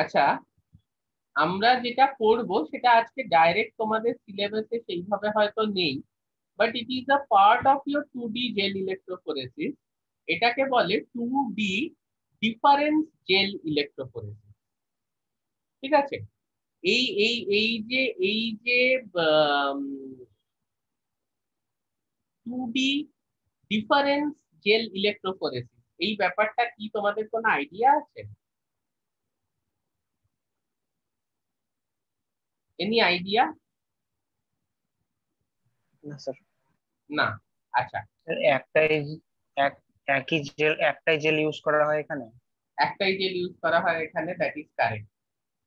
আচ্ছা, আমরা যেটা পড়বো সেটা আজকে ডাইরেক্ট তোমাদের সিলেবাসে সেইভাবে হয়তো নেই, but it is a part of your 2D jail electrophoresis. এটাকে বলে 2D ডিফারেন্স জেল ইলেকট্রোফোরেসিস। ঠিক আছে? এই এই এই যে 2D ডিফারেন্স জেল ইলেকট্রোফোরেসিস, এই ব্যাপারটা কি তোমাদের কোনো আইডিয়া আছে? Any idea? না স্যার। না। আচ্ছা, একটাই এক- একই জেল, একটাই জেল ইউজ করা হয় এখানে। একটাই জেল ইউজ করা হয় এখানে, দ্যাট ইজ কারেক্ট।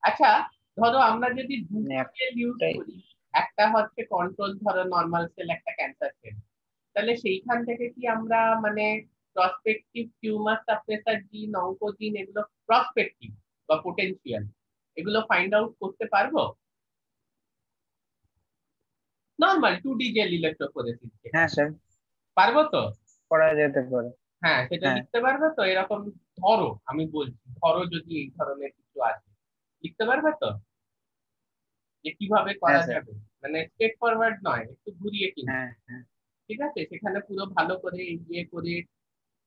আচ্ছা, ধরো আমরা যদি মানে দুটো জেল ইউজ একটাই। করি, একটা হচ্ছে কন্ট্রোল, ধরো নর্মাল সেল, একটা ক্যান্সার সেল, তাহলে সেইখান থেকে কি আমরা মানে প্রসপেক্টিভ টিউমার সাপ্রেসার জিন, অঙ্কোজিন, এগুলো প্রসপেক্টিভ বা পোটেনশিয়াল, এগুলো ফাইন্ড আউট করতে পারবো নর্মাল 2D জেল ইলেকট্রোফোরেসিস থেকে? হ্যাঁ স্যার, পারবো তো? করা যেতে পারে। হ্যাঁ, সেটা হ্যাঁ লিখতে পারবে তো? এরকম ধরো, আমি বলছি ধরো যদি এই ধরনের কিছু আছে, লিখতে পারবে তো যে কিভাবে হ্যাঁ করা স্যার। যাবে? মানে স্ট্রেট ফরওয়ার্ড নয়, একটু ঘুরিয়ে কিন্তু। হ্যাঁ হ্যাঁ। ঠিক আছে, সেখানে পুরো ভালো করে ইয়ে করে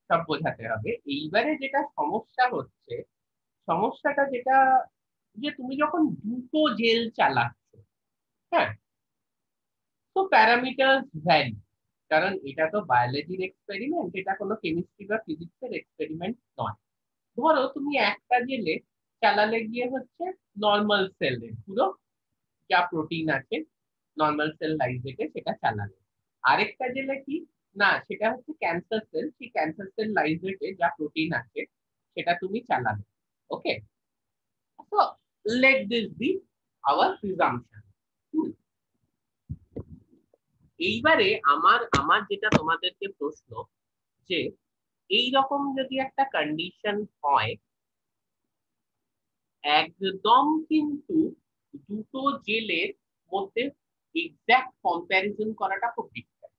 সব বোঝাতে হবে। এইবারে যেটা সমস্যা হচ্ছে, সমস্যাটা যেটা, যে তুমি যখন দুটো জেল চালাচ্ছ, হ্যাঁ, তো প্যারামিটার ভ্যারি, কারণ এটা তো বায়োলজির এক্সপেরিমেন্ট, এটা কোনো কেমিস্ট্রি বা ফিজিক্সের এক্সপেরিমেন্ট নয়। ধরো তুমি একটা জেলে চালালে গিয়ে হচ্ছে নর্মাল সেলের পুরো যা প্রোটিন আছে, নর্মাল সেল লাইজেটে সেটা চালালে। আরেকটা জেলে কি, না সেটা হচ্ছে ক্যান্সার সেল, সেই ক্যান্সার সেল লাইজেটে যা প্রোটিন আছে সেটা তুমি চালালে। ওকে, তো let this B hour presumption. এইবারে আমার আমার যেটা তোমাদেরকে প্রশ্ন, যে এই রকম যদি একটা কন্ডিশন হয়, একদম কিন্তু দুটো জেলের মধ্যে এক্সাক্ট কম্প্যারিজন করাটা খুব ডিফিকাল্ট।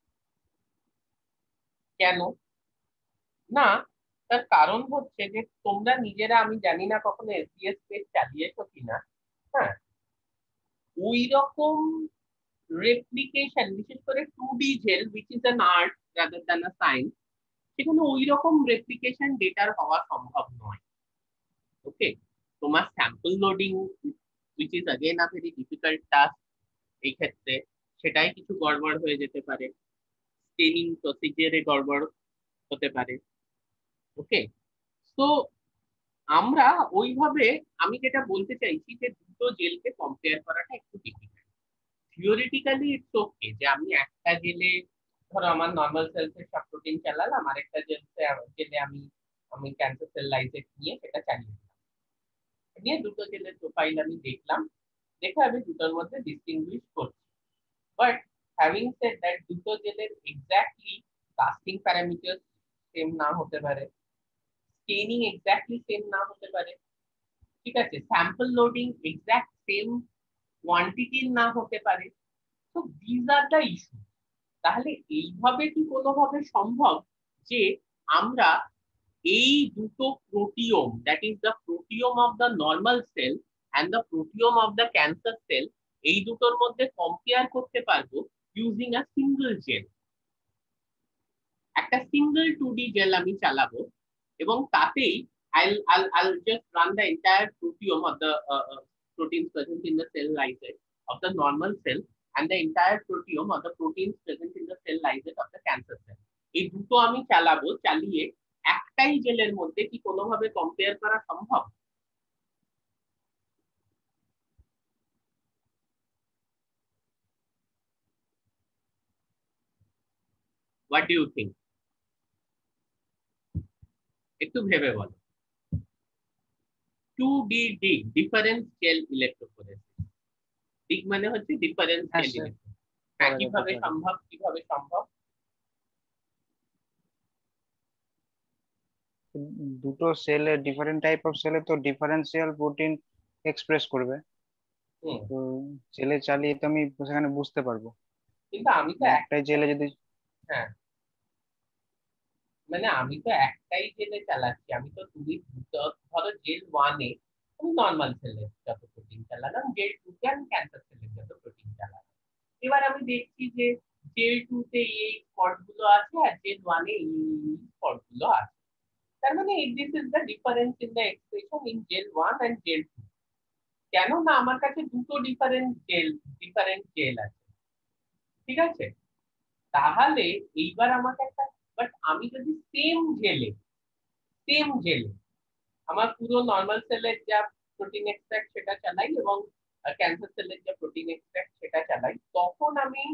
কেন? না, তার কারণ হচ্ছে যে তোমরা নিজেরা, আমি জানি না কখনো এসবিএস পেজ চালিয়েছো কিনা, হ্যাঁ, ওই রকম রেপ্লিকেশন, বিশেষ করে 2D gel which is an art rather than a science, সেখানে ওই রকম রেপ্লিকেশন ডেটার হওয়া সম্ভব নয়। ওকে, তোমার sample loading which is again a very difficult task, এই ক্ষেত্রে সেটাই কিছু গড়বড় হয়ে যেতে পারে, স্টেনিং প্রসিজারে গড়বড় হতে পারে। ওকে, তো আমরা ওইভাবে, আমি যেটা বলতে চাইছি যে দুটো জেলকে কম্পেয়ার করাটা একটু ডিফিকাল্ট। থিওরিটিক্যালি ইটস ওকে যে আমি একটা জেলে, ধরো আমার নর্মাল সেলসের সব প্রোটিন চালালাম, আরেকটা জেলে আমি আমি ক্যান্সার সেল লাইজেট নিয়ে সেটা চালিয়ে দিলাম, নিয়ে দুটো জেলের প্রোফাইল আমি দেখলাম, দেখে আমি দুটোর মধ্যে ডিস্টিংগুইশ করছি। বাট হ্যাভিং সেড দ্যাট, দুটো জেলের এক্স্যাক্টলি কাস্টিং প্যারামিটার সেম না হতে পারে, স্টেনিং এক্স্যাক্টলি সেম না হতে পারে, ঠিক আছে, স্যাম্পল লোডিং এক্স্যাক্ট সেম কোয়ান্টিটির না হতে পারে। তো দিজ আর দ্য ইস্যু। তাহলে এইভাবে কি কোনোভাবে সম্ভব যে আমরা এই দুটো proteome, that is the proteome of the normal cell and the proteome of the cancer cell, এই দুটোর মধ্যে কম্পেয়ার করতে পারবো ইউজিং আ সিঙ্গেল জেল? একটা সিঙ্গেল 2D জেল আমি চালাবো, এবং তাতেই I'll just run the entire proteome of the proteins present in the cell lysate of the normal cell and the entire proteome of the proteins present in the cell lysate of the cancer cell. এই দুটো আমি চালাবো, চালিয়ে একটাই জেলের মধ্যে কি কোনোভাবে কম্পেয়ার করা সম্ভব? What do you think? একটু ভেবে বলো। 2D dig, difference gel electrophoresis. dig মানে হচ্ছে ডিফারেন্স হ্যাঁ জেল স্যার, ইলেকট্রোফোরেসিস। হ্যাঁ, করা যেতে কিভাবে পারে। সম্ভব, কিভাবে সম্ভব? দুটো সেলে, ডিফারেন্ট টাইপ অফ সেলে তো ডিফারেন্সিয়াল প্রোটিন এক্সপ্রেস করবে। হুম, তো জেলে চালিয়ে তো আমি সেখানে বুঝতে পারবো। কিন্তু আমি তো মানে এক, একটাই জেলে যদি। হ্যাঁ, মানে আমি তো একটাই জেলে চালাচ্ছি, আমি তো তুমি ধরো জেল ওয়ানে আমি নর্মাল সেলের যত প্রোটিন চালালাম, জেল টু তে আমি ক্যান্সার সেলের যত প্রোটিন চালালাম। এবার আমি দেখছি যে জেল টু তে এই স্পট গুলো আছে আর জেল ওয়ানে এই স্পট গুলো আছে। তার মানে this is the difference in the expression in gel one and gel two. কেন না আমার কাছে দুটো ডিফারেন্ট জেল আছে, ঠিক আছে? তাহলে এইবার আমাকে একটা, বাট আমি যদি সেম জেলে আমার পুরো নর্মাল সেলের যা প্রোটিন এক্সট্রাক্ট সেটা চালাই এবং ক্যান্সার সেলের যা প্রোটিন এক্সট্রাক্ট সেটা চালাই, তখন আমি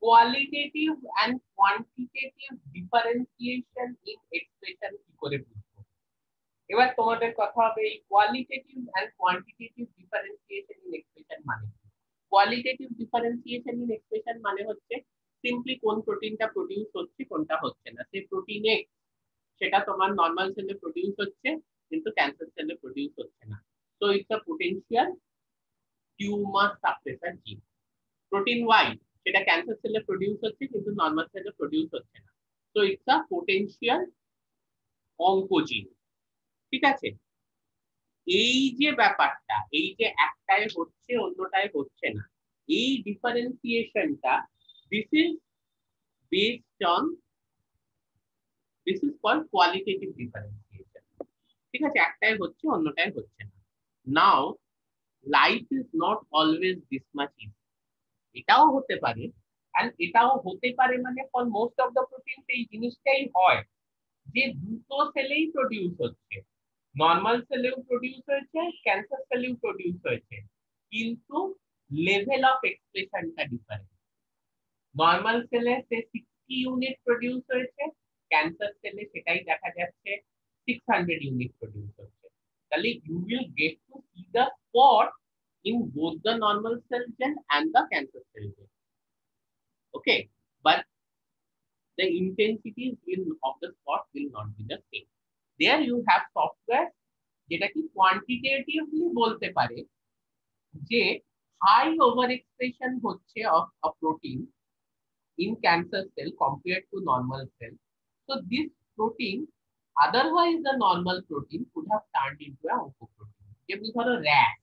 qualitative and quantitative differentiation in expression কি করে বুঝবো? এবার তোমাদের কথা হবে এই qualitative and quantitative differentiation in expression মানে কি? কোয়ালিটেটিভ ডিফারেন্সিয়েশন ইন এক্সপ্রেশন মানে হচ্ছে সিম্পলি কোন প্রোটিনটা প্রডিউস হচ্ছে কোনটা হচ্ছে না। সেই প্রোটিন এক্স সেটা তোমার নর্মাল সেলে প্রডিউস হচ্ছে কিন্তু ক্যান্সার সেলে প্রডিউস হচ্ছে না। তো it's a potential tumour suppressor জিন। প্রোটিন ওয়াই সেটা ক্যান্সার সেলে প্রডিউস হচ্ছে কিন্তু নর্মাল সেলে প্রডিউস হচ্ছে না। তো ইটস আ পোটেনশিয়াল অঙ্কোজিন। ঠিক আছে? এই যে ব্যাপারটা, এই যে একটায় হচ্ছে অন্যটায় হচ্ছে না, এই ডিফারেন্সিয়েশনটা, this is based on, this is called qualitative differentiation. ঠিক আছে? একটাই হচ্ছে অন্যটায় হচ্ছে না। Now life is not always this much easy. এটাও হতে পারে, এন্ড এটাও হতে পারে মানে for most of the protein এই জিনিসটাই হয় যে দুটো সেলেই প্রডিউস হচ্ছে, নর্মাল সেলেও প্রডিউস হয়েছে, ক্যান্সার সেলেও প্রডিউস হয়েছে, কিন্তু লেভেল অফ এক্সপ্রেশনটা ডিফারেন্ট। নর্মাল সেলে সে 60 ইউনিট প্রডিউস হয়েছে, ক্যান্সার সেলে সেটাই দেখা যাচ্ছে 600 ইউনিট প্রডিউস হচ্ছে। তাহলে you will get to see the spot in both the normal cell gel and the cancer cell gel. Okay, but the intensity of the spot will not be the same. There you have software যেটা কি কোয়ান্টিটেটিভলি বলতে পারে যে high over expression হচ্ছে of a protein in cancer cell compared to normal cell. So this protein, otherwise the normal protein could have turned into a oncoprotein. যেমনি ধরো rat,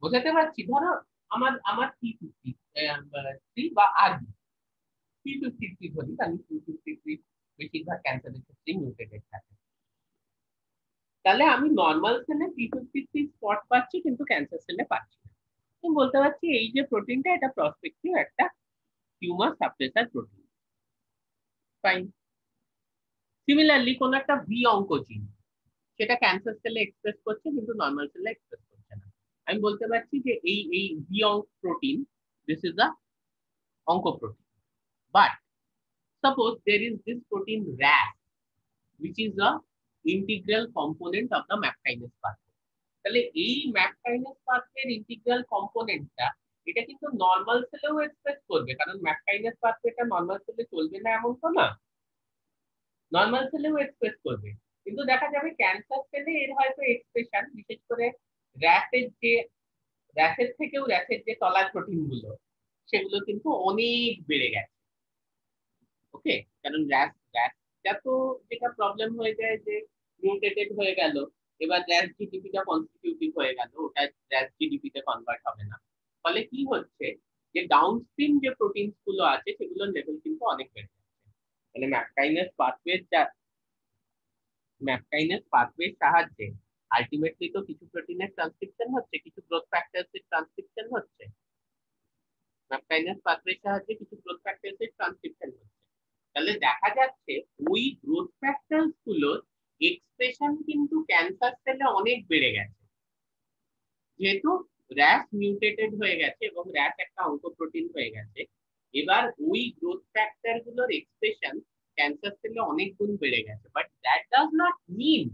বোঝাতে পারছি? ধরো আমার আমার P53 বা আরবি P53 ধরি, কারণ P53 বেশিরভাগ ক্যান্সারের ক্ষেত্রে মিউটেটেড থাকে। তাহলে আমি নর্মাল সেলে P53 স্পট পাচ্ছি কিন্তু ক্যান্সার সেলে পাচ্ছি না। আমি বলতে পারছি এই যে প্রোটিনটা এটা প্রসপেক্টিভ একটা tumour suppressor protein. Fine. Similarly কোন একটা ভি অঙ্কোজিন সেটা ক্যান্সার সেলে এক্সপ্রেস করছে কিন্তু নর্মাল সেলে এক্সপ্রেস করছে না। আমি বলতে পারছি যে এই ভি অঙ্ক protein, this is a oncoprotein. But suppose there is this protein RAS, which is a integral component of the MAP kinase pathway. তাহলে এই MAP kinase pathway এর integral componentটা এটা কিন্তু নর্মাল সেলেও এক্সপ্রেস করবে, কারণ MAP kinase pathwayটা নর্মাল সেলে চলবে না এমন তো না, নর্মাল সেলেও এক্সপ্রেস করবে। কিন্তু দেখা যাবে ক্যান্সার সেলে এর হয়তো এক্সপ্রেশন, বিশেষ করে র্যাসের থেকেও র্যাসের যে তলার প্রোটিন গুলো সেগুলো কিন্তু অনেক বেড়ে গেছে। ওকে, কারণ র্যাসটা তো যেটা প্রবলেম হয়ে যায় যে মিউটেটেড হয়ে গেল, এবার র্যাস জিডিপিটা কনস্টিটিউটিভ হয়ে গেল, ওটা র্যাস জিডিপিতে কনভার্ট হবে না। ফলে কি হচ্ছে যে ডাউনস্ট্রিম যে প্রোটিনস গুলো আছে সেগুলোর লেভেল কিন্তু অনেক বেড়ে যাচ্ছে। তাহলে ম্যাপকাইনেস পাথওয়ের সাহায্যে আলটিমেটলি তো কিছু প্রোটিনের ট্রান্সক্রিপশন হচ্ছে, কিছু গ্রোথ ফ্যাক্টরস এর ট্রান্সক্রিপশন হচ্ছে, ম্যাপকাইনেস পাথওয়ের সাহায্যে কিছু গ্রোথ ফ্যাক্টরস এর ট্রান্সক্রিপশন হচ্ছে। তাহলে দেখা যাচ্ছে ওই গ্রোথ ফ্যাক্টরস গুলোর এক্সপ্রেশন কিন্তু ক্যান্সার সেলে অনেক বেড়ে গেছে, যেহেতু র্যাস মিউটেটেড হয়ে গেছে এবং র্যাস একটা অঙ্কোপ্রোটিন হয়ে গেছে। এবার ওই গ্রোথ ফ্যাক্টর গুলোর এক্সপ্রেশন ক্যান্সার সেলে অনেক গুণ বেড়ে গেছে, but that does not mean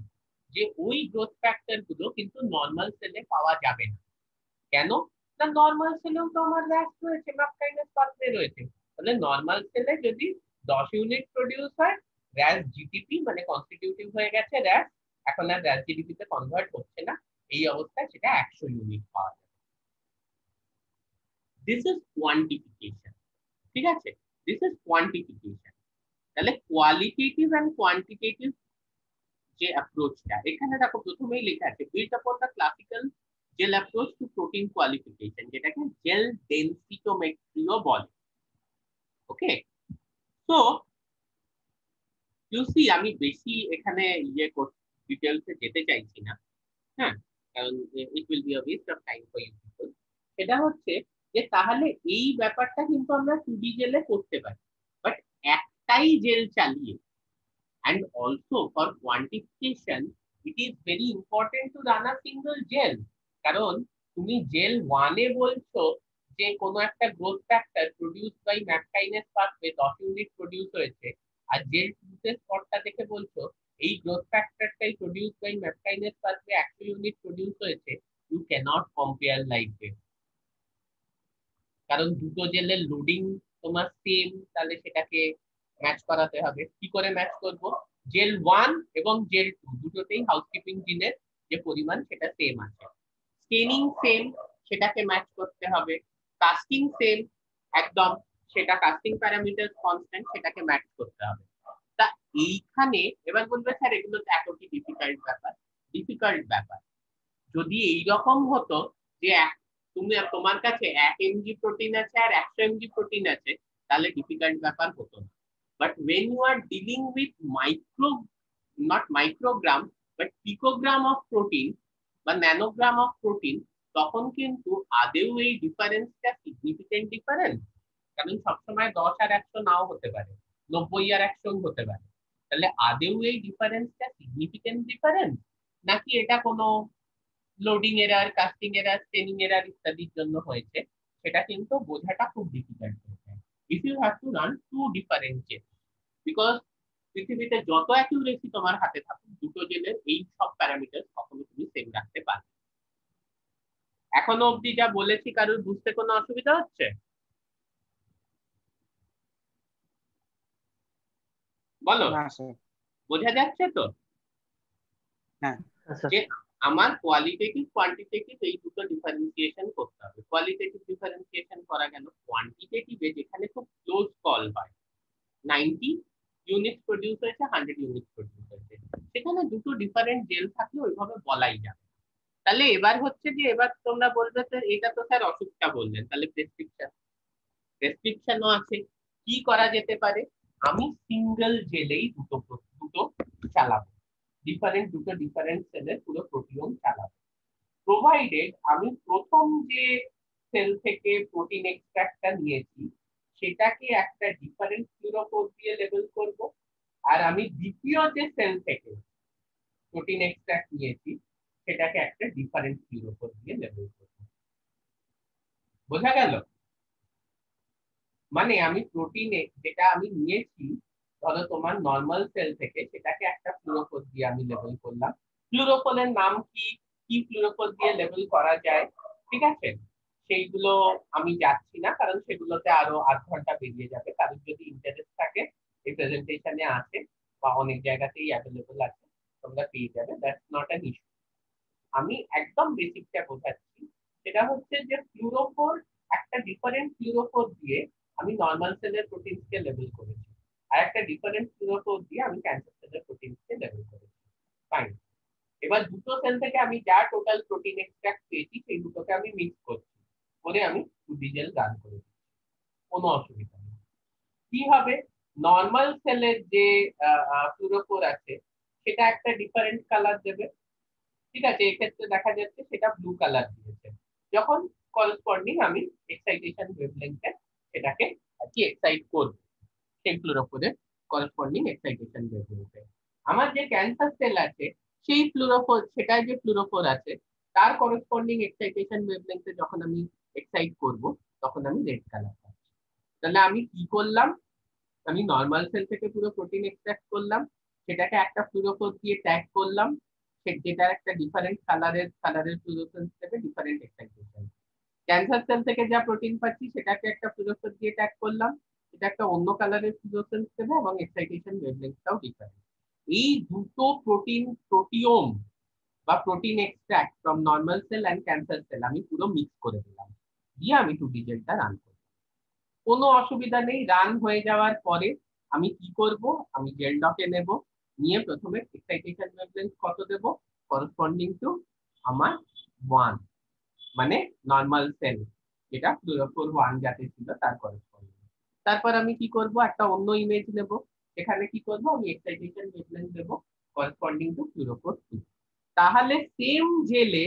যে ওই গ্রোথ ফ্যাক্টর গুলো কিন্তু নর্মাল সেলে পাওয়া যাবে না। কেন না? নর্মাল সেলেও তো আমার র্যাস রয়েছে, ম্যাপকাইনেস পাথওয়ে রয়েছে। তাহলে নর্মাল সেলে যদি 10 ইউনিট প্রডিউস হয়, র্যাস জিটিপি মানে কনস্টিটিউটিভ হয়ে গেছে র্যাস, এখন আর র্যাস জিডিপি তে কনভার্ট হচ্ছে না, এই অবস্থায় সেটা 100 ইউনিট পাওয়া যাবে। This is quantification. ঠিক আছে? This is quantification. তাহলে কোয়ালিটেটিভ এন্ড কোয়ান্টিটেটিভ যে অ্যাপ্রোচটা, এখানে দেখো প্রথমেই লেখা আছে build upon the classical gel approach to protein qualification, যেটাকে জেল ডেনসিটোমেট্রিও বলে। ওকে, তো ইউসি আমি বেশি এখানে ডিটেলসে যেতে চাইছি না, হ্যাঁ, কারণ it will be a waste of time for you people. সেটা হচ্ছে যে তাহলে এই ব্যাপারটা কিন্তু আমরা 2D জেলে করতে পারি, বাট একটাই জেল চালিয়ে, and also for quantification it is very important to run a single gel, কারণ তুমি জেল 1 এ বলছো যে কোনো একটা growth factor produce by MAP kinase pathway 10 unit produce হয়েছে, আর জেল 2 তে স্পটটা দেখে বলছো এই গ্রোথ ফ্যাক্টরটাই produce by MAP kinase pathway 100 unit produce হয়েছে, you can't compare like this, কারণ দুটো জেলের লোডিং তোমার সেম, তাহলে সেটাকে ম্যাচ করাতে হবে। কি করে ম্যাচ করব? জেল 1 এবং জেল 2 দুটোতেই হাউসকিপিং জিনের যে পরিমাণ সেটা সেম আছে, স্টেনিং সেম, সেটাকে ম্যাচ করতে হবে, কাস্টিং সেম একদম, সেটা কাস্টিং প্যারামিটার কনস্ট্যান্ট, সেটাকে ম্যাচ করতে হবে। তা এইখানে এবার বলবে স্যার এগুলো তো এত কি ডিফিকাল্ট ব্যাপার? ডিফিকাল্ট ব্যাপার যদি এইরকম হতো যে তুমি তোমার কাছে 1 mg প্রোটিন আছে আর 100 mg প্রোটিন আছে, তাহলে ডিফিকাল্ট ব্যাপার হতো না। But when you are dealing with micro, not microgram but picogram of protein বা ন্যানোগ্রাম অফ প্রোটিন, তখন কিন্তু আদেও এই ডিফারেন্সটা সিগনিফিকেন্ট ডিফারেন্স, কারণ সবসময় 10 আর 100 নাও হতে পারে, 90 আর 100 হতে পারে। তাহলে আদেও এই ডিফারেন্সটা সিগনিফিকেন্ট ডিফারেন্স, নাকি এটা কোনো loading error, casting error, straining error ইত্যাদির জন্য হয়েছে, সেটা কিন্তু বোঝাটা খুব ডিফিকাল্ট হয়ে যায় if you have to run two different gel, because পৃথিবীতে যত অ্যাকিউরেসি তোমার হাতে থাকুক, দুটো জেলের এই সব প্যারামিটার কখনো তুমি সেম রাখতে পারবে। এখনো অবধি যা বলেছি কারোর বুঝতে কোনো অসুবিধা হচ্ছে? বলো, না স্যার। বোঝা যাচ্ছে তো? হ্যাঁ যে আমার কোয়ালিটেটিভ কোয়ান্টিটেটিভ এই দুটো ডিফারেন্সিয়েশন করতে হবে। কোয়ালিটেটিভ ডিফারেন্সিয়েশন করা গেল, কোয়ান্টিটেটিভে যেখানে খুব ক্লোজ কল হয়, 90 ইউনিট প্রডিউস হয়েছে, 100 ইউনিট প্রডিউস হয়েছে, সেখানে দুটো ডিফারেন্ট জেল থাকলে ওইভাবে বলাই যাবে। তাহলে এবার হচ্ছে যে এবার তোমরা বলবে তো এটা তো স্যার অসুখটা বললেন, তাহলে প্রেসক্রিপশন, প্রেসক্রিপশনও আছে। কি করা যেতে পারে? আমি সিঙ্গেল জেলেই দুটো দুটো চালাবো, দুটো ডিফারেন্ট সেলের পুরো প্রোটিন চালাবো, প্রোভাইডেড আমি প্রথম যে সেল থেকে প্রোটিন এক্সট্রাক্টটা নিয়েছি সেটাকে একটা ডিফারেন্ট ফ্লুরোফোর দিয়ে লেবেল করব, আর আমি দ্বিতীয় যে সেল থেকে প্রোটিন এক্সট্রাক্ট নিয়েছি সেটাকে একটা ডিফারেন্ট ফ্লুরোফোর দিয়ে লেবেল করব। বোঝা গেল? মানে আমি প্রোটিনে যেটা আমি নিয়েছি, ধরো তোমার নর্মাল সেল থেকে, সেটাকে একটা ফ্লুরোফোর দিয়ে আমি লেবেল করলাম। ফ্লুরোফোরের নাম কি, কি ফ্লুরোফোর দিয়ে লেবেল করা যায়, ঠিক আছে, সেইগুলো আমি যাচ্ছি না, কারণ সেগুলোতে আরো 8 ঘন্টা বেরিয়ে যাবে। কারণ যদি ইন্টারেস্ট থাকে এই প্রেজেন্টেশনে আছে বা অনেক জায়গাতেই অ্যাভেলেবল আছে, তোমরা পেয়ে যাবে, দ্যাটস নট অ্যান ইস্যু। আমি একদম বেসিকটা বোঝাচ্ছি। সেটা হচ্ছে যে ফ্লুরোফোর, একটা ডিফারেন্ট ফ্লুরোফোর দিয়ে আমি নর্মাল সেলের প্রোটিনসকে লেবেল করেছি, আর একটা ডিফারেন্ট ফ্লুরোফোর দিয়ে আমি ক্যান্সার সেলের প্রোটিনসকে লেবেল করেছি। ফাইন, এবার দুটো সেল থেকে আমি যা টোটাল প্রোটিন এক্সট্রাক্ট পেয়েছি সেই দুটোকে আমি মিক্স করছি, করে আমি 2D জেল রান করে দিচ্ছি, কোনো অসুবিধা নেই। কি হবে? নর্মাল সেলের যে ফ্লুরোফোর আছে সেটা একটা ডিফারেন্ট কালার দেবে, ঠিক আছে, এক্ষেত্রে দেখা যাচ্ছে সেটা ব্লু কালার দিয়েছে, যখন করসপন্ডিং আমি এক্সাইটেশন ওয়েভলেংথে সেটাকে আর কি এক্সাইট করব, সেই ফ্লুরোফোরের করসপন্ডিং এক্সাইটেশন ওয়েভলেংথে। আমার যে ক্যান্সার সেল আছে সেই ফ্লুরোফোর, সেটার যে ফ্লুরোফোর আছে তার করসপন্ডিং এক্সাইটেশন ওয়েভলেংথে যখন আমি এক্সাইট করব, তখন আমি রেড কালার পাচ্ছি। তাহলে আমি কি করলাম? আমি নর্মাল সেল থেকে পুরো প্রোটিন এক্সট্রাক্ট করলাম, সেটাকে একটা ফ্লুরোফোর দিয়ে ট্যাগ করলাম, যেটার একটা ডিফারেন্ট কালারের ফ্লুরোসেন্স থেকে ডিফারেন্ট এক্সাইটেশন। ক্যান্সার সেল থেকে যা প্রোটিন পাচ্ছি সেটাকে একটা ফ্লুরোসেন্স দিয়ে ট্যাগ করলাম, এটা একটা অন্য কালারের ফ্লুরোসেন্স দেবে এবং এক্সাইটেশন ওয়েভলেংথটাও ডিফারেন্ট। এই দুটো প্রোটিওম বা protein extract from normal cell and cancer cell আমি পুরো মিক্স করে দিলাম, দিয়ে আমি 2D জেলটা রান করব। কোনো অসুবিধা নেই। রান হয়ে যাওয়ার পরে আমি কি করব? আমি জেল ডকে নেব, নিয়ে প্রথমে এক্সাইটেশন ওয়েভলেন্থ কত দেব, করসপন্ডিং টু আমার 1, মানে নর্মাল সেল যেটা ফ্লুরোফোর 1 যাতে ছিল তার করসপন্ডিং। তারপর আমি কি করব, একটা অন্য ইমেজ নেব, এখানে কি করব আমি এক্সাইটেশন ওয়েভলেন্থ দেব করসপন্ডিং টু ফ্লুরোফোর 2। তাহলে সেম জেলে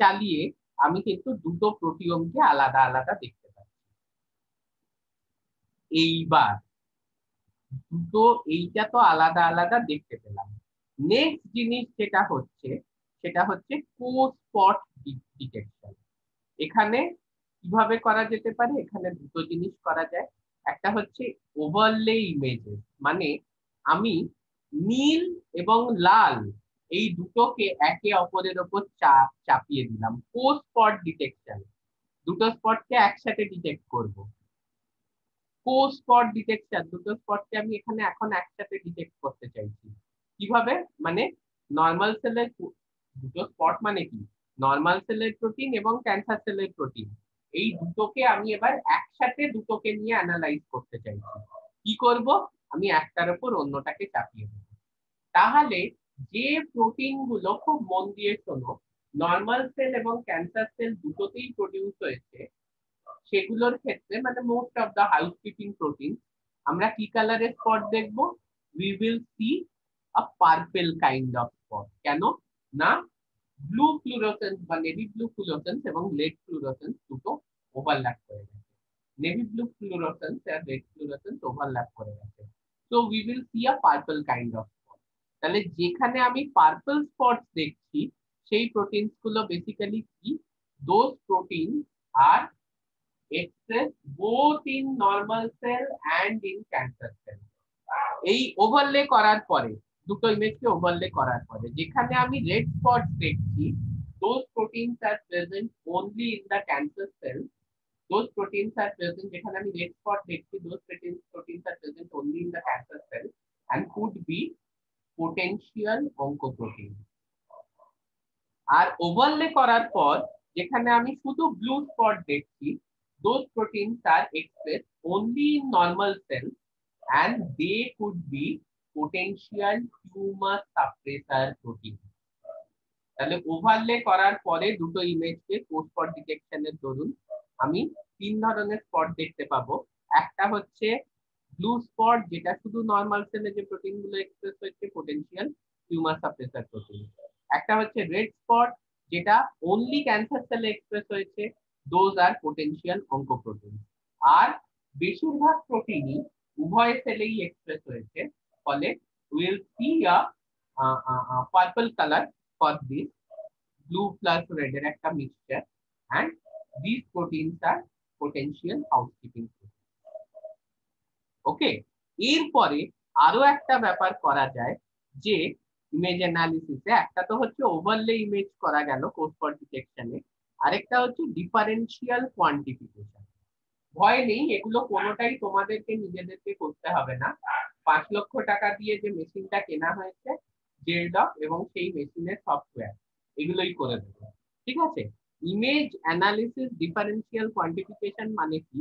চালিয়ে আমি কিন্তু দুটো প্রোটিওমকে আলাদা আলাদা দেখতে পাচ্ছি। এইবার দুটো এইটা তো আলাদা আলাদা দেখতে পেলাম। নেক্সট জিনিস সেটা হচ্ছে কো-স্পট ডিটেকশন। এখানে কিভাবে করা যেতে পারে, এখানে দুটো জিনিস করা যায়। একটা হচ্ছে ওভারলে ইমেজেস, মানে আমি নীল এবং লাল এই দুটোকে একে অপরের উপর চাপিয়ে দিলাম, কো-স্পট ডিটেকশন, দুটো স্পটকে একসাথে ডিটেক্ট করব। কো-স্পট ডিটেকশন, দুটো স্পটকে আমি এখানে এখন একসাথে ডিটেক্ট করতে চাইছি। কিভাবে, মানে নর্মাল সেলের দুটো স্পট মানে কি, নর্মাল সেলের প্রোটিন এবং ক্যান্সার সেলের প্রোটিন, এই দুটোকে আমি এবার একসাথে দুটোকে নিয়ে অ্যানালাইজ করতে চাইছি। কি করব, আমি একটার উপর অন্যটাকে চাপিয়ে দেব। তাহলে যে প্রোটিন গুলো, খুব মন দিয়ে শোনো, নর্মাল সেল এবং ক্যান্সার সেল দুটোতেই প্রডিউস হয়েছে, সেগুলোর ক্ষেত্রে মানে most of the housekeeping protein, আমরা কি কালারের স্পট দেখব, we will see a purple kind of spot. কেন না, ব্লু ফ্লুরোসেন্স বা নেভি ব্লু ফ্লুরোসেন্স এবং রেড ফ্লুরোসেন্স দুটো ওভারল্যাপ করে গেছে, নেভি ব্লু ফ্লুরোসেন্স আর রেড ফ্লুরোসেন্স ওভারল্যাপ করে গেছে। So we will see a purple kind of spot. তাহলে যেখানে আমি পার্পল স্পটস দেখছি, সেই প্রোটিনস গুলো বেসিক্যালি কি, those protein are expressed both in normal cell and in cancer cell। এই ওভারলে করার পরে, দুটো ইমেজকে ওভারলে করার পরে যেখানে আমি রেড স্পট দেখছি, those proteins are present only in the cancer cell, those proteins are present, যেখানে আমি রেড স্পট দেখছি, those proteins are present only in the cancer cell and could be potential oncoprotein। আর overlay করার পর যেখানে আমি শুধু ব্লু স্পট দেখছি, those proteins are expressed only in normal cells and they could be potential tumor suppressor protein। তাহলে overlay করার পরে দুটো ইমেজকে কো-স্পট ডিটেকশনের দরুন আমি তিন ধরনের স্পট দেখতে পাবো। একটা হচ্ছে ব্লু স্পট, যেটা শুধু নর্মাল সেলে যে প্রোটিন গুলো এক্সপ্রেস হচ্ছে, পোটেনশিয়াল টিউমার সাপ্রেসার প্রোটিন। একটা হচ্ছে রেড স্পট, যেটা অনলি ক্যান্সার সেলে এক্সপ্রেস হয়েছে, দোজ আর পোটেনশিয়াল অঙ্কোপ্রোটিন। আর বেশিরভাগ প্রোটিনই উভয় সেলেই এক্সপ্রেস হয়েছে, ফলে will see a purple colour for this, blue plus red এর একটা mixture, and these proteins are potential housekeeping proteins। ওকে, এরপরে আরো একটা ব্যাপার করা যায়, যে ইমেজ অ্যানালিসিসে একটা তো হচ্ছে ওভারলে ইমেজ করা গেল কো-স্পট ডিটেকশনে, আরেকটা হচ্ছে ডিফারেন্সিয়াল কোয়ান্টিফিকেশন। ভয় নেই, এগুলো কোনোটাই তোমাদেরকে নিজেদেরকে করতে হবে না। 5 লক্ষ টাকা দিয়ে যে মেশিনটা কেনা হয়েছে, জেলডক এবং সেই মেশিনের সফটওয়্যার, এগুলোই করে দেবে, ঠিক আছে। ইমেজ অ্যানালিসিস ডিফারেন্সিয়াল কোয়ান্টিফিকেশন মানে কি,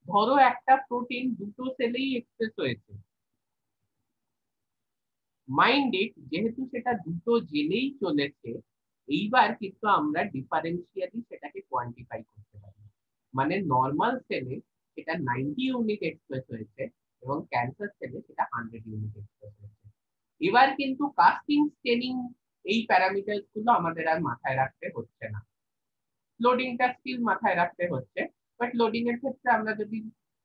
ধরো একটা প্রোটিন দুটো সেলেই এক্সপ্রেস হয়েছে, মাইন্ড ইট, যেহেতু সেটা দুটো জেলেই চলেছে, এইবার কিন্তু আমরা ডিফারেন্সিয়ালি সেটাকে কোয়ান্টিফাই করতে পারি। মানে নর্মাল সেলে সেটা 90 ইউনিট এক্সপ্রেস হয়েছে এবং ক্যান্সার সেলে সেটা 100 ইউনিট এক্সপ্রেস হয়েছে। এবার কিন্তু কাস্টিং স্টেনিং এই প্যারামিটার গুলো আমাদের আর মাথায় রাখতে হচ্ছে না, লোডিংটা স্টিল মাথায় রাখতে হচ্ছে, বাট লোডিং এর ক্ষেত্রে আমরা যদি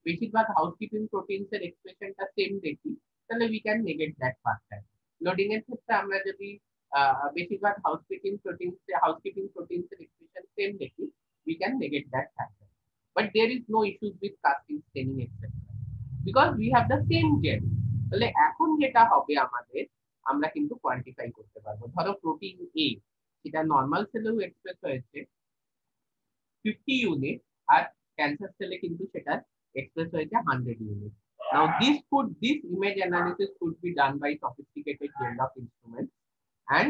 বেশিরভাগ হাউসকিপিং প্রোটিনস এর এক্সপ্রেশনটা সেম দেখি, তাহলে we can negate that factor. Loading এর ক্ষেত্রে আমরা যদি বেশিরভাগ হাউসকিপিং প্রোটিনস এর এক্সপ্রেশন সেম দেখি, we can negate that factor. But there is no issues with casting staining etcetera, because we have the same gel. তাহলে এখন যেটা হবে আমাদের, আমরা কিন্তু কোয়ান্টিফাই করতে পারবো। ধরো প্রোটিন এ, সেটা নর্মাল সেলেও এক্সপ্রেস হয়েছে 50 ইউনিট, আর ক্যান্সার সেলে কিন্তু সেটা এক্সপ্রেস হয়েছে 100 unit. Now this image analysis could be done by sophisticated Geldof instruments, and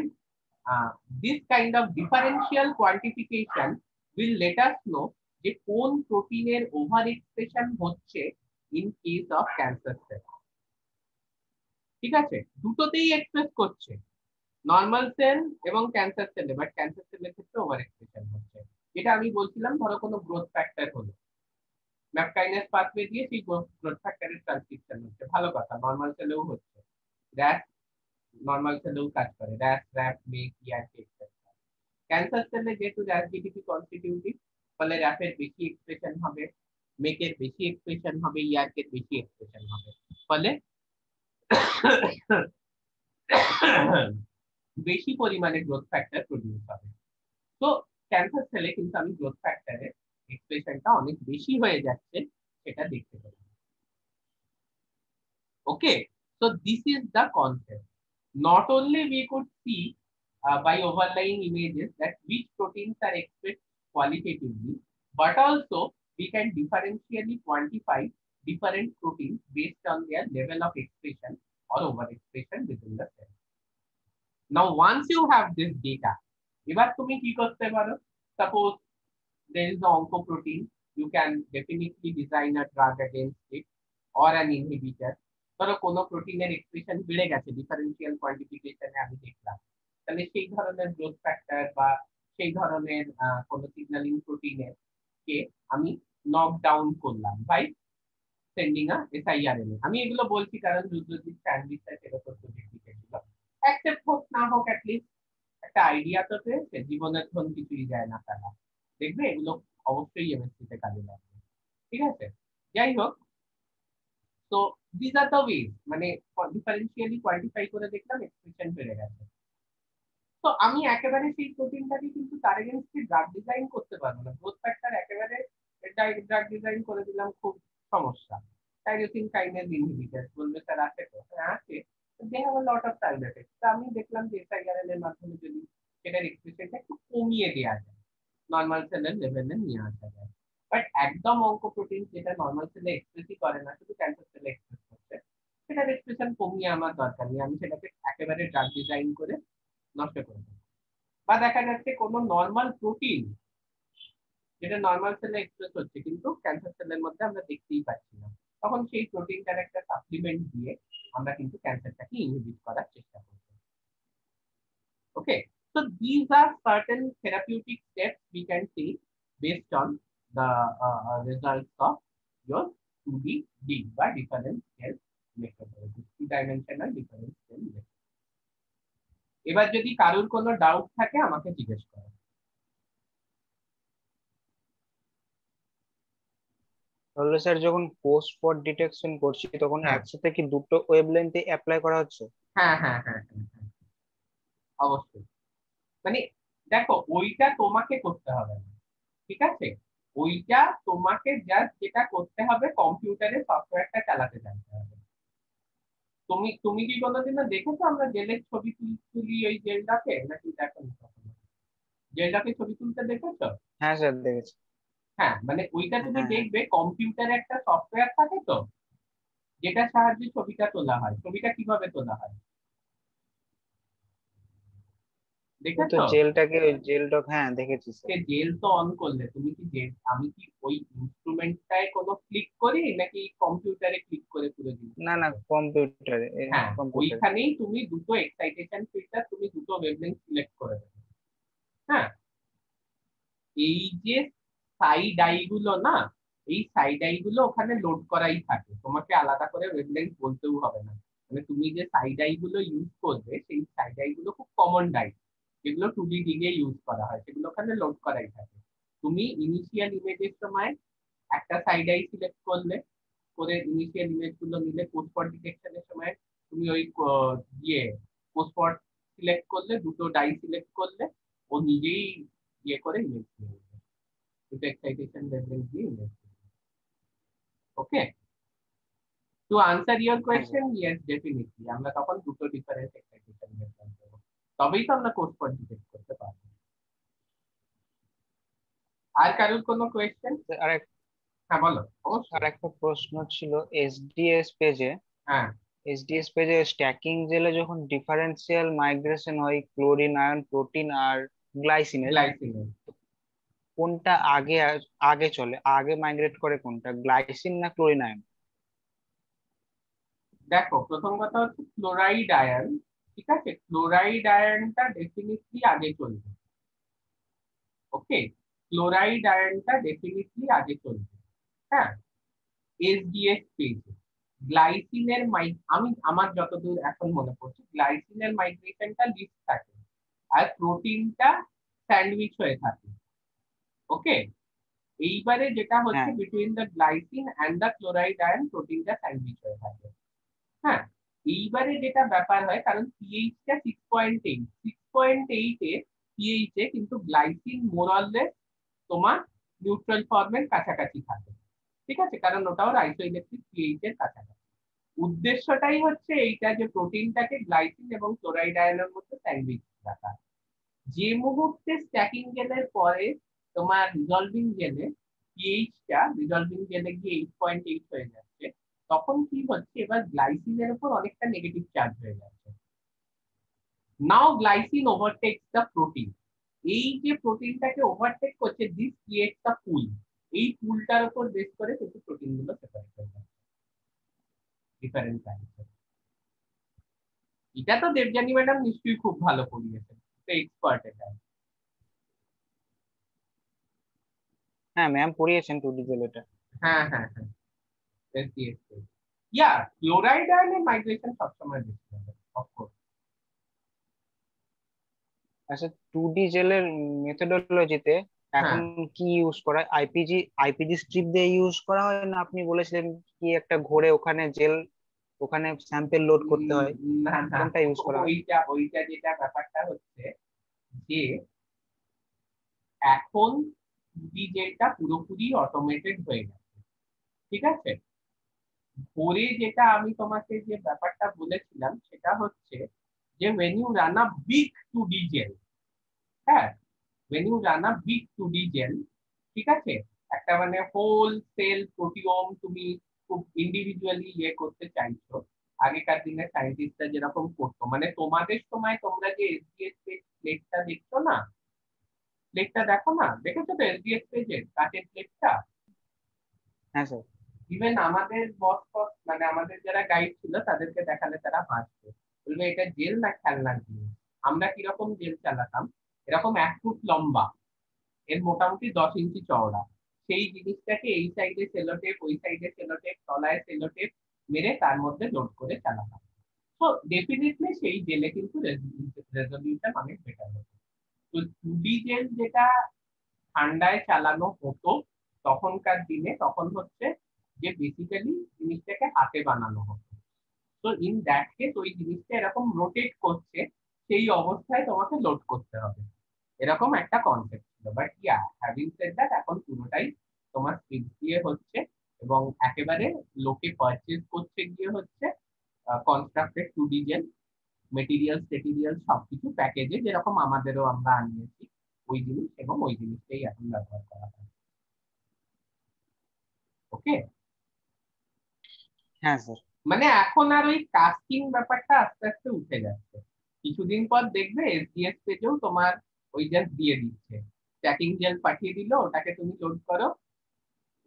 this kind of differential quantification will let us know যে কোন প্রোটিনের ওভার এক্সপ্রেশন হচ্ছে in case of cancer cell। ঠিক আছে, দুটোতেই এক্সপ্রেস করছে, normal cell এবং cancer সেলে, বাট ক্যান্সার সেলের ক্ষেত্রে ওভার এক্সপ্রেশন হচ্ছে। যেটা আমি বলছিলাম, ধরো কোনো গ্রোথ ফ্যাক্টর হলো, ম্যাপ কাইনেস পাথওয়ে দিয়ে সেই গ্রোথ ফ্যাক্টরের ট্রান্সক্রিপশন হচ্ছে, ভালো কথা, নর্মাল সেলেও হচ্ছে। র্যাস নর্মাল সেলেও কাজ করে, র্যাস র্যাপ মেক ইয়ারকে এক্সেট্রা। ক্যান্সার সেলে যেহেতু র্যাস জিডিপি কনস্টিটিউটিভ, ফলে র্যাপের বেশি এক্সপ্রেশন হবে, মেকের বেশি এক্সপ্রেশন হবে, ইয়ারকের বেশি এক্সপ্রেশন হবে, ফলে বেশি পরিমাণে গ্রোথ ফ্যাক্টর প্রডিউস হবে। তো ক্যান্সার সেলে কিন্তু আমি গ্রোথ ফ্যাক্টরের এক্সপ্রেশনটা অনেক বেশি হয়ে যাচ্ছে সেটা দেখতে পাই। Okay, so this is the concept. Not only we could see by overlying images that which proteins are expressed qualitatively, but also we can differentially quantify different proteins based on their level of expression or overexpression within the cell. Now, once you have this data, এবার তুমি কি করতে পারো? Suppose there is an oncoprotein, you can definitely design a drug against it or an inhibitor. ধরো কোনো প্রোটিনের expression বেড়ে গেছে, ডিফারেন্সিয়াল কোয়ান্টিফিকেশনে আমি দেখলাম, তাহলে সেই ধরনের গ্রোথ ফ্যাক্টর বা সেই ধরনের কোনো সিগন্যালিং প্রোটিনের কে আমি নক ডাউন করলাম বাই সেন্ডিং আ এসআইআরএনএ। আমি এগুলো বলছি কারণ যুদ্ধজিৎ স্যান্ডউইচটা সেরকম প্রজেক্ট লিখেছিল, অ্যাকসেপ্ট হোক না হোক, অ্যাটলিস্ট একটা আইডিয়া তো পেয়েছে, জীবনের ধন কিছুই যায় না তারা, দেখবে এগুলো অবশ্যই এমএসসি তে কাজে লাগবে। ঠিক আছে, যাই হোক, তো দিস আর দ্য ওয়েজ, মানে ডিফারেন্সিয়ালি কোয়ান্টিফাই করে দেখলাম এক্সপ্রেশন বেড়ে গেছে। তো আমি একেবারে সেই প্রোটিনটাকে কিন্তু তার এগেইনস্টে ড্রাগ ডিজাইন করতে পারবো না, গ্রোথ ফ্যাক্টর একেবারে ড্রাগ ডিজাইন করে দিলাম, খুব সমস্যা। টাইরোসিন কাইনেজ ইনহিবিটর বলবে স্যার আছে তো, হ্যাঁ আছে, they have a lot of side effects. তো আমি দেখলাম যে এসআইআরএল এর মাধ্যমে যদি সেটার এক্সপ্রেশনটা একটু কমিয়ে দেওয়া যায়, নর্মাল সেলের লেভেলে নিয়ে আসা যায়। বাট একদম অঙ্কোপ্রোটিন যেটা নর্মাল সেলে এক্সপ্রেসই করে না, শুধু ক্যান্সার সেলে এক্সপ্রেস করছে, সেটার এক্সপ্রেশন কমিয়ে আমার দরকার নেই, আমি সেটাকে একেবারে ড্রাগ ডিজাইন করে নষ্ট করে দেবো। বা দেখা যাচ্ছে কোনো নর্মাল প্রোটিন যেটা নর্মাল সেলে এক্সপ্রেস হচ্ছে কিন্তু ক্যান্সার সেলের মধ্যে আমরা দেখতেই পাচ্ছি না, তখন সেই প্রোটিনটার একটা সাপ্লিমেন্ট দিয়ে আমরা কিন্তু ক্যান্সারটাকে ইনহিবিট করার চেষ্টা করব। ওকে, so these are certain therapeutic steps we can take based on the results of your 2D বা different scale methodology, 2-dimensional different scale method. এবার যদি কারোর কোনো ডাউট থাকে আমাকে জিজ্ঞেস করো। তাহলে স্যার যখন পোস্ট স্পট ডিটেকশন করছি তখন হ্যাঁ একসাথে কি দুটো ওয়েভলেন্থে অ্যাপ্লাই করা হচ্ছে? হ্যাঁ হ্যাঁ হ্যাঁ হ্যাঁ হ্যাঁ, অবশ্যই। মানে দেখো, ওইটা তোমাকে করতে হবে না, ঠিক আছে, ওইটা তোমাকে জাস্ট যেটা করতে হবে, কম্পিউটারে সফটওয়্যারটা চালাতে জানতে হবে। তুমি তুমি কি কোনোদিনও দেখেছো আমরা জেলের ছবি তুলি ওই জেলটাকে, নাকি দেখো কখনো? জেলটাকে ছবি তুলতে দেখেছো? হ্যাঁ স্যার দেখেছি। হ্যাঁ, মানে ওইটা তুমি হ্যাঁ হ্যাঁ। দেখবে কম্পিউটারে একটা সফটওয়্যার থাকে তো, যেটার সাহায্যে ছবিটা তোলা হয়। ছবিটা কিভাবে তোলা হয় ওই তো দেখেছো? জেলটাকে, ওই জেলটা, হ্যাঁ দেখেছি স্যার। সে জেল তো অন করলে তুমি কি জেল, আমি কি ওই ইনস্ট্রুমেন্টটায় কোনো ক্লিক করি নাকি কম্পিউটারে ক্লিক করে পুরো না না, জিনিসটা? কম্পিউটারে, হ্যাঁ, কম্পিউটারে। ওইখানেই তুমি দুটো এক্সাইটেশন ফিল্টার, তুমি দুটো ওয়েভলেন্থ সিলেক্ট করে দেবে। হ্যাঁ, এই যে সাইড আই গুলো না, এই সাইড আই গুলো ওখানে লোড করাই থাকে, তোমাকে আলাদা করে ওয়েভলেন্থ বলতেও হবে না। মানে তুমি যে সাইড আই গুলো ইউজ করবে, সেই সাইড আই গুলো খুব কমন ডাই, যেগুলো 2D দিকে ইউজ করা হয়, সেগুলো ওখানে লোড করাই থাকে। তুমি ইনিশিয়াল ইমেজের সময় একটা সাইড আই সিলেক্ট করলে, করে ইনিশিয়াল ইমেজ গুলো নিলে, পোস্ট স্পট ডিটেকশনের সময় তুমি ওই ইয়ে পোস্ট স্পট সিলেক্ট করলে, দুটো ডাই সিলেক্ট করলে, ও নিজেই ইয়ে করে ইমেজ নিয়ে নেবে, দুটো এক্সাইটেশন লেভেল দিয়ে image. Okay, to answer your হ্যাঁ স্যার। কোয়েশ্চেন, ইয়েস ডেফিনেটলি আমরা তখন দুটো ডিফারেন্ট এক্সাইটেশন লেভেল দেবো, তবেই তো আমরা পোস্ট স্পট ডিটেক্ট করতে পারবো। আর কারোর কোনো কোয়েশ্চেন? স্যার, আরেক হ্যাঁ বলো, অবশ্যই। আরেকটা প্রশ্ন ছিল, এসডিএস পেজে, হ্যাঁ এসডিএস পেজে স্ট্যাকিং জেলে যখন ডিফারেন্সিয়াল মাইগ্রেশন হয় ক্লোরিন আয়ন প্রোটিন আর গ্লাইসিনের, গ্লাইসিনের, কোনটা আগে আগে চলে, আগে মাইগ্রেট করে কোনটা, গ্লাইসিন না ক্লোরিন আয়ন? দেখো প্রথম কথা হচ্ছে ক্লোরাইড আয়ন, ঠিক আছে, ক্লোরাইড আয়নটা ডেফিনেটলি আগে চলবে। ওকে, ক্লোরাইড আয়নটা ডেফিনেটলি আগে চলবে। হ্যাঁ, এসডিএস পেজে গ্লাইসিনের আমি আমার যতদূর এখন মনে পড়ছে গ্লাইসিনের মাইগ্রেশনটা লিস্ট থাকে আর প্রোটিনটা স্যান্ডউইচ হয়ে থাকে। ওকে, এইবারে যেটা হচ্ছে হ্যাঁ between the glycine and the chloride ion প্রোটিনটা স্যান্ডউইচ হয়ে থাকে। হ্যাঁ, এইবারে যেটা ব্যাপার হয়, কারণ পিএইচটা 6.8, 6.8 এ পিএইচ এ কিন্তু গ্লাইসিন মোরাললেস তোমার নিউট্রাল ফর্মের কাছাকাছি থাকে। ঠিক আছে, কারণ ওটাও আইসোইলেকট্রিক পিএইচ এর কাছাকাছি। উদ্দেশ্যটাই হচ্ছে এইটা যে প্রোটিনটাকে গ্লাইসিন এবং ক্লোরাইড আয়নের মধ্যে স্যান্ডউইচ রাখা। যে মুহূর্তে স্ট্যাকিং জেলের পরে তোমার রিজলভিং জেলে পিএইচটা রিজলভিং জেলে গিয়ে 8.8 হয়ে যাচ্ছে, তখন কি হচ্ছে, এবার গ্লাইসিনের উপর অনেকটা নেগেটিভ চার্জ হয়ে যাচ্ছে। নাও গ্লাইসিন ওভারটেক্স দ্য প্রোটিন। এই যে প্রোটিনটাকে ওভারটেক করছে, দিস ক্রিয়েটস দ্য পুল। এই পুলটার উপর বেস করে কিন্তু প্রোটিন গুলো সেপারেট হয়ে যাচ্ছে ডিফারেন্ট টাইপের। এটা তো দেবযানী ম্যাডাম নিশ্চয়ই খুব ভালো করিয়েছেন, এক্সপার্ট এটা। হ্যাঁ ম্যাম পড়িয়েছেন 2D জেল এটা। হ্যাঁ হ্যাঁ হ্যাঁ, এসডিএস। ইয়া, ক্লোরাইড আয়নের মাইগ্রেশন সবসময় বেশি হবে অফকোর্স। আচ্ছা 2D জেলের মেথোডোলজিতে এখন হ্যাঁ, কি ইউজ করা হয়? আইপিজি স্ট্রিপ দিয়ে ইউজ করা হয়, না আপনি বলেছিলেন কি একটা ঘোরে ওখানে জেল, ওখানে স্যাম্পেল লোড করতে হয়, না না, কোনটা ইউজ করা হয়? ওইটা ওইটা যেটা ব্যাপারটা হচ্ছে যে এখন ডিজেলটা পুরোপুরি অটোমেটেড হয়ে গেছে। ঠিক আছে, ভোরে যেটা আমি তোমাকে যে ব্যাপারটা বলেছিলাম সেটা হচ্ছে যে when you run a big 2D gel, হ্যাঁ, when you run a big 2D gel, ঠিক আছে, একটা মানে হোল সেল প্রোটিওম তুমি খুব ইন্ডিভিজুয়ালি ইয়ে করতে চাইছো, আগেকার দিনের সায়েন্টিস্টরা যেরকম করতো, মানে তোমাদের সময় তোমরা যে এসডিএস প্লেটটা দেখছো না, প্লেটটা দেখো না, দেখেছো তো এসডিএস পেজের কাঠের প্লেটটা? হ্যাঁ স্যার। ইভেন আমাদের বস বস মানে আমাদের যারা গাইড ছিল তাদেরকে দেখালে তারা হাসতো, বলবে এটা জেল না খেলনার জিনিস। আমরা কিরকম জেল চালাতাম, এরকম 1 ফুট লম্বা, এর মোটামুটি 10 ইঞ্চি চওড়া, সেই জিনিসটাকে এই সাইডে সেলোটেপ, ওই সাইডে সেলোটেপ, তলায় সেলোটেপ মেরে তার মধ্যে লোড করে চালাতাম। তো ডেফিনেটলি সেই জেলে কিন্তু রেজলিউশন অনেক বেটার হতো। তো 2D জেল যেটা ঠান্ডায় চালানো হতো তখনকার দিনে, তখন হচ্ছে যে বেসিক্যালি জিনিসটাকে হাতে বানানো হতো। তো ইন দ্যাট কেস ওই জিনিসটা এরকম রোটেট করছে, সেই অবস্থায় তোমাকে লোড করতে হবে, এরকম একটা কনসেপ্ট ছিল। But yeah, having said that, এখন পুরোটাই তোমার স্পিড দিয়ে হচ্ছে, এবং একেবারে লোকে পারচেজ করছে গিয়ে হচ্ছে কনস্ট্রাক্টেড 2D জেল, মেটেরিয়াল টেটেরিয়াল সবকিছু প্যাকেজে যেরকম আমাদেরও আমরা আনিয়েছি ওই জিনিস, এবং ওই জিনিসটাই এখন ব্যবহার করা হয়। ওকে, হ্যাঁ স্যার। মানে এখন আর ওই কাস্টিং ব্যাপারটা আস্তে আস্তে উঠে যাচ্ছে। কিছুদিন পর দেখবে এসডিএস পেজেও তোমার ওই জাস্ট দিয়ে দিচ্ছে, স্ট্যাকিং জেল পাঠিয়ে দিল, ওটাকে তুমি লোড করো,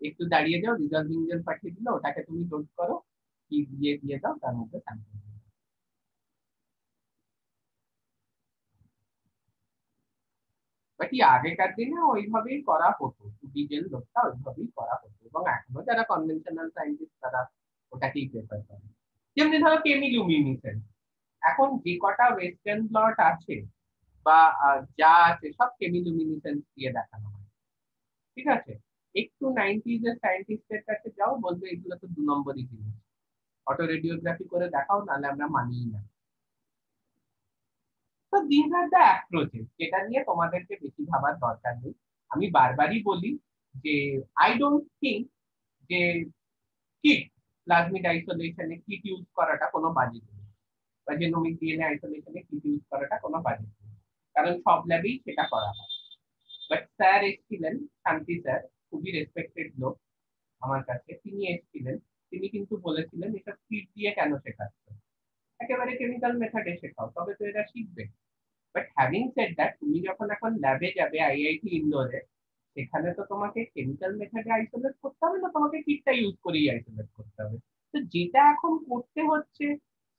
একটু দাঁড়িয়ে যাও, রিজলভিং জেল পাঠিয়ে দিল, ওটাকে তুমি লোড করো, কি দিয়ে দিয়ে দাও, তার মধ্যে স্যাম্পল। বাট আগেকার দিনে ওইভাবেই করা হতো, ডিজেল লোডটা ওইভাবেই করা হতো, এবং এখনো যারা কনভেনশনাল সায়েন্টিস্ট তারা ওটাকেই প্রেফার করে। যেমনি ধরো কেমিলুমিনেসেন্স, এখন যে কটা ওয়েস্টার্ন ব্লট আছে বা যা আছে সব কেমিলুমিনেসেন্স দিয়ে দেখানো হয়। ঠিক আছে, একটু 90s এর সায়েন্টিস্টের কাছে যাও, বলবে এগুলো তো 2 নম্বরই জিনিস, অটো রেডিওগ্রাফি করে দেখাও, নাহলে আমরা মানিই না। তো দিস আর দ্য অ্যাপ্রোচেস যেটা নিয়ে তোমাদেরকে বেশি ভাবার দরকার নেই। আমি বারবারই বলি যে আই ডোন্ট থিঙ্ক যে কিট প্লাজমিড আইসোলেশনে কিট ইউজ করাটা কোনো বাজে জিনিস, বা জেনোমিক ডিএনএ আইসোলেশনে কিট ইউজ করাটা কোনো বাজে জিনিস, কারণ সব ল্যাবেই সেটা করা হয়। বাট স্যার এসেছিলেন, শান্তি স্যার, খুবই রেসপেক্টেড লোক আমার কাছে, তিনি এসেছিলেন, তিনি কিন্তু বলেছিলেন এটা কিট দিয়ে কেন শেখাচ্ছ, একেবারে কেমিক্যাল মেথডে শেখাও, তবে তো এরা শিখবে। বাট হ্যাভিং সেড দ্যাট, তুমি যখন এখন ল্যাবে যাবে আইআইটি ইন্দোরে, সেখানে তো তোমাকে কেমিক্যাল মেথডে আইসোলেট করতে হবে না, তোমাকে কিটটা ইউজ করেই আইসোলেট করতে হবে। তো যেটা এখন করতে হচ্ছে,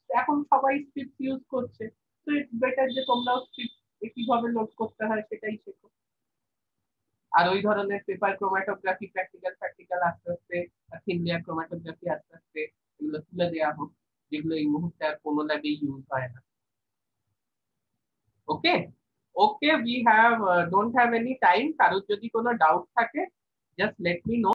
এখন সবাই স্ক্রিপ্ট ইউজ করছে, তো ইটস বেটার যে তোমরাও স্ক্রিপ্ট কিভাবে লোড করতে হয় সেটাই শেখো। আর ওই ধরনের পেপার ক্রোমাটোগ্রাফি, প্র্যাকটিক্যাল প্র্যাকটিক্যাল আস্তে আস্তে, থিন লেয়ার ক্রোমাটোগ্রাফি আস্তে আস্তে এগুলো তুলে দেওয়া হোক, যেগুলো এই মুহূর্তে আর কোনো ল্যাবে ইউজ হয় না। Okay, okay, we have don't have any time. কারোর যদি কোনো ডাউট থাকে জাস্ট লেট মি নো।